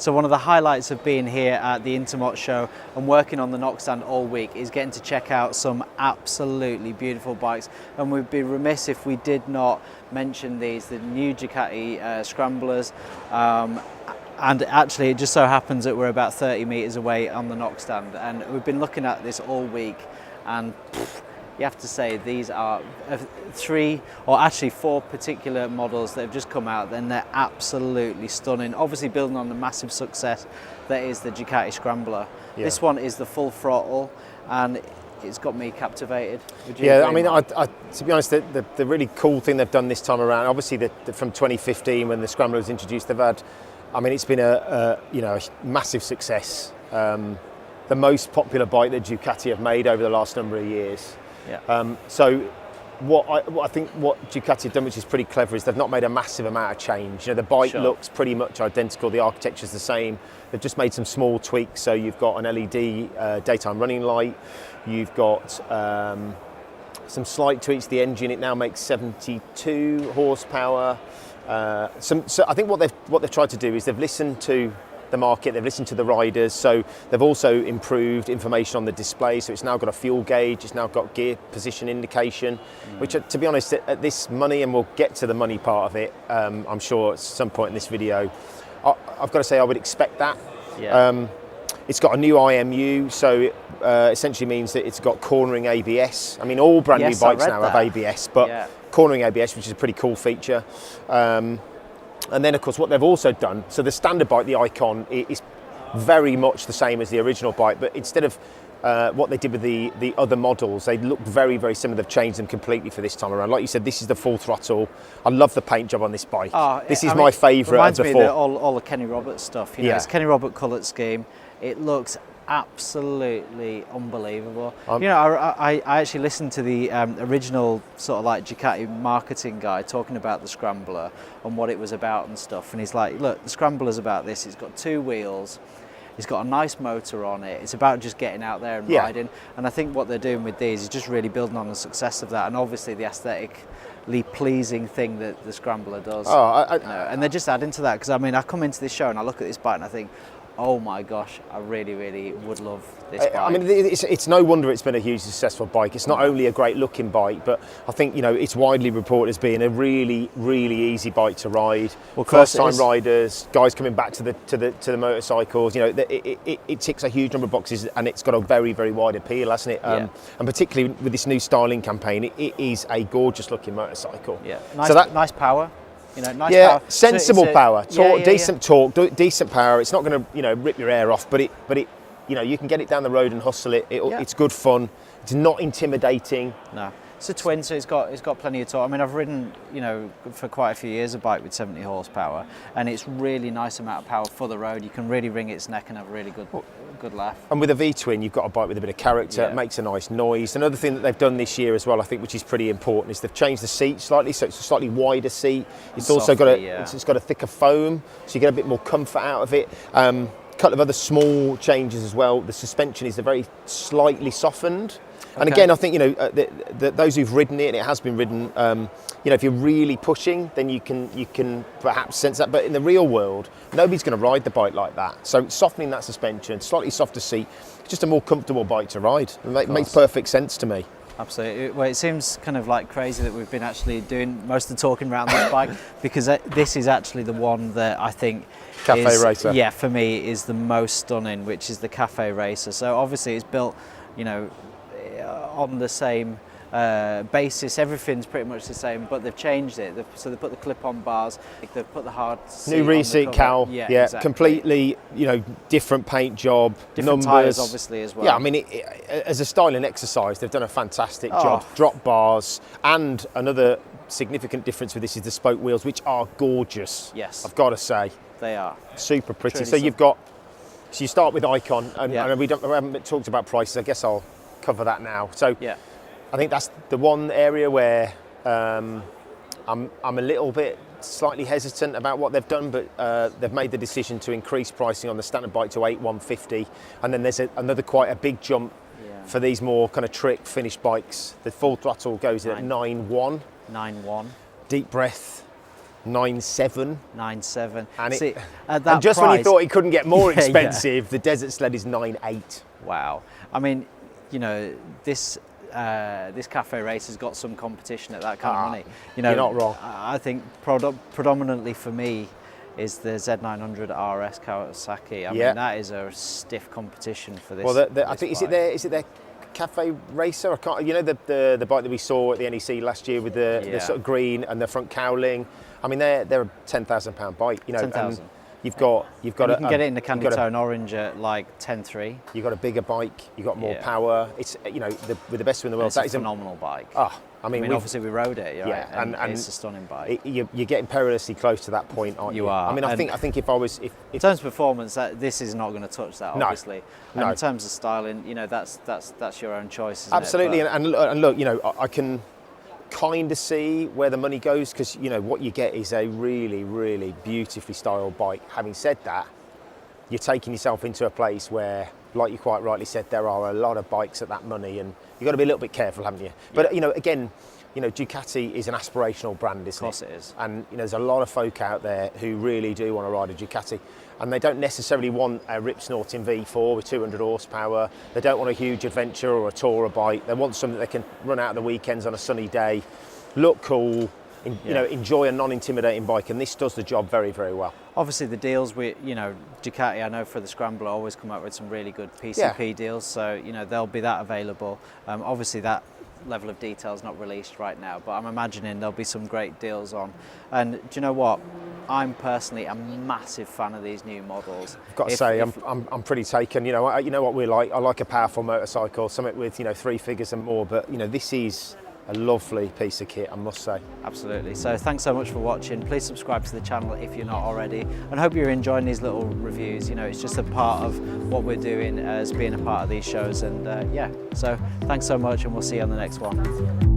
So one of the highlights of being here at the Intermot show and working on the knock stand all week is getting to check out some absolutely beautiful bikes, and we'd be remiss if we did not mention these, the new Ducati scramblers. And actually it just so happens that we're about 30 meters away on the knock stand, and we've been looking at this all week, and you have to say these are 3 or actually 4 particular models that have just come out, and they're absolutely stunning. Obviously building on the massive success that is the Ducati Scrambler. Yeah. This one is the full throttle, and it's got me captivated. Yeah, I mean, to be honest, the really cool thing they've done this time around, obviously from 2015 when the Scrambler was introduced, they've had, I mean, it's been a massive success. The most popular bike that Ducati have made over the last number of years. Yeah. So what I think what Ducati have done, which is pretty clever, is they've not made a massive amount of change. The bike looks pretty much identical, the architecture's the same. They've just made some small tweaks, so you've got an LED daytime running light, you've got some slight tweaks to the engine. It now makes 72 horsepower. So I think what they've tried to do is they've listened to the market, they've listened to the riders, so they've also improved information on the display, so it's now got a fuel gauge, it's now got gear position indication, which to be honest, at this money, and we'll get to the money part of it, I'm sure at some point in this video, I've got to say I would expect that. Yeah. It's got a new IMU, so it essentially means that it's got cornering ABS. I mean, all brand new bikes now have ABS, but cornering ABS, which is a pretty cool feature. And then, of course, what they've also done, so the standard bike, the Icon, is very much the same as the original bike, but instead of what they did with the other models, they look very, very similar. They've changed them completely for this time around. Like you said, this is the full throttle. I love the paint job on this bike. This is my favourite. Reminds me of all the Kenny Roberts stuff. It's Kenny Robert coloured scheme. It looks absolutely unbelievable. I actually listened to the original sort of like Ducati marketing guy talking about the Scrambler and what it was about and stuff, and he's like, look, the Scrambler's about this. It's got 2 wheels, it's got a nice motor on it, it's about just getting out there and riding, and I think what they're doing with these is just really building on the success of that, and obviously the aesthetically pleasing thing that the Scrambler does. And they're just adding to that, because I mean, I come into this show and I look at this bike and I think, oh my gosh, I really, really would love this bike. I mean, it's no wonder it's been a hugely successful bike. It's not only a great looking bike, but I think, it's widely reported as being a really, really easy bike to ride. Well, first time riders, guys coming back to the motorcycles, it ticks a huge number of boxes, and it's got a very, very wide appeal, hasn't it? And particularly with this new styling campaign, it is a gorgeous looking motorcycle. Yeah, nice power. Power. Sensible power, decent torque, decent power. It's not going to, rip your hair off, but it, you can get it down the road and hustle it. It's good fun. It's not intimidating. No, it's a twin, so it's got plenty of torque. I mean, I've ridden, for quite a few years a bike with 70 horsepower, and it's really nice amount of power for the road. You can really wring its neck and have a really good laugh. And with a V-twin, you've got a bike with a bit of character. It makes a nice noise. Another thing that they've done this year as well, I think, which is pretty important, is they've changed the seat slightly, so it's a slightly wider seat. It's also got it's got a thicker foam, so you get a bit more comfort out of it. A couple of other small changes as well. The suspension is very slightly softened. And again, I think those who've ridden it, and it has been ridden, if you're really pushing, then you can perhaps sense that. But in the real world, nobody's going to ride the bike like that. So softening that suspension, slightly softer seat, it's just a more comfortable bike to ride. It makes perfect sense to me. Absolutely. Well, it seems kind of like crazy that we've been actually doing most of the talking around this bike, because this is actually the one that I think Cafe Racer. Yeah, for me is the most stunning, which is the Cafe Racer. So obviously it's built, on the same basis. Everything's pretty much the same, but they've changed it. So they put the clip-on bars, they've put the hard seat new reseat cowl, exactly. Completely, different paint job, different numbers, tyres obviously as well. Yeah, I mean, as a styling exercise, they've done a fantastic job. Drop bars, and another significant difference with this is the spoke wheels, which are gorgeous. Yes, I've got to say, they are super pretty. Truly so you've got, you start with Icon, and we haven't talked about prices. I guess I'll cover that now. So I think that's the one area where I'm a little bit slightly hesitant about what they've done, but they've made the decision to increase pricing on the standard bike to 8,150, and then there's another quite a big jump for these more kind of trick finished bikes. The full throttle goes at 9,1. 9,1. Deep breath. 9.7. 9.7. And, See, at that and just price, when you thought it couldn't get more Yeah, yeah. expensive, the Desert Sled is 9.8. Wow. I mean, you know, this cafe race has got some competition at that kind of money. You know, you're not wrong. I think predominantly for me is the Z900 RS Kawasaki. I mean, that is a stiff competition for this. Well, this I think bike. is it their cafe racer? I can't. You know the bike that we saw at the NEC last year with the sort of green and the front cowling. I mean, they're a £10,000 bike. You know, 10,000. You've got. You can get it in the candy tone orange at like 10.3. You've got a bigger bike. You've got more power. It's with the best in the world. It's a phenomenal bike. I mean, obviously we rode it, yeah, and it's a stunning bike. You're getting perilously close to that point, aren't you? You are. I mean, I think if I was, in terms of performance, this is not going to touch that, obviously. No. And in terms of styling, you know, that's your own choice. Isn't Absolutely, it? and look, you know, I can kind of see where the money goes because you know what you get is a really, really beautifully styled bike. Having said that, you're taking yourself into a place where, like you quite rightly said, there are a lot of bikes at that money, and you've got to be a little bit careful, haven't you? But you know, again, you know, Ducati is an aspirational brand, isn't it? Of course it is. And you know, there's a lot of folk out there who really do want to ride a Ducati, and they don't necessarily want a rip-snorting V4 with 200 horsepower. They don't want a huge adventure or a tourer bike. They want something they can run out of the weekends on a sunny day, look cool, you know, enjoy a non-intimidating bike, and this does the job very, very well. Obviously, the deals with, you know, Ducati, I know for the Scrambler always come up with some really good PCP deals, so you know there'll be that available. Obviously, that level of detail is not released right now, but I'm imagining there'll be some great deals on. And do you know what? I'm personally a massive fan of these new models. I've got to say, I'm pretty taken. You know what we like. I like a powerful motorcycle, something with 3 figures and more. But you know, this is a lovely piece of kit, I must say. Absolutely. So thanks so much for watching. Please subscribe to the channel if you're not already, and hope you're enjoying these little reviews. You know, it's just a part of what we're doing as being a part of these shows, and so thanks so much, and we'll see you on the next one.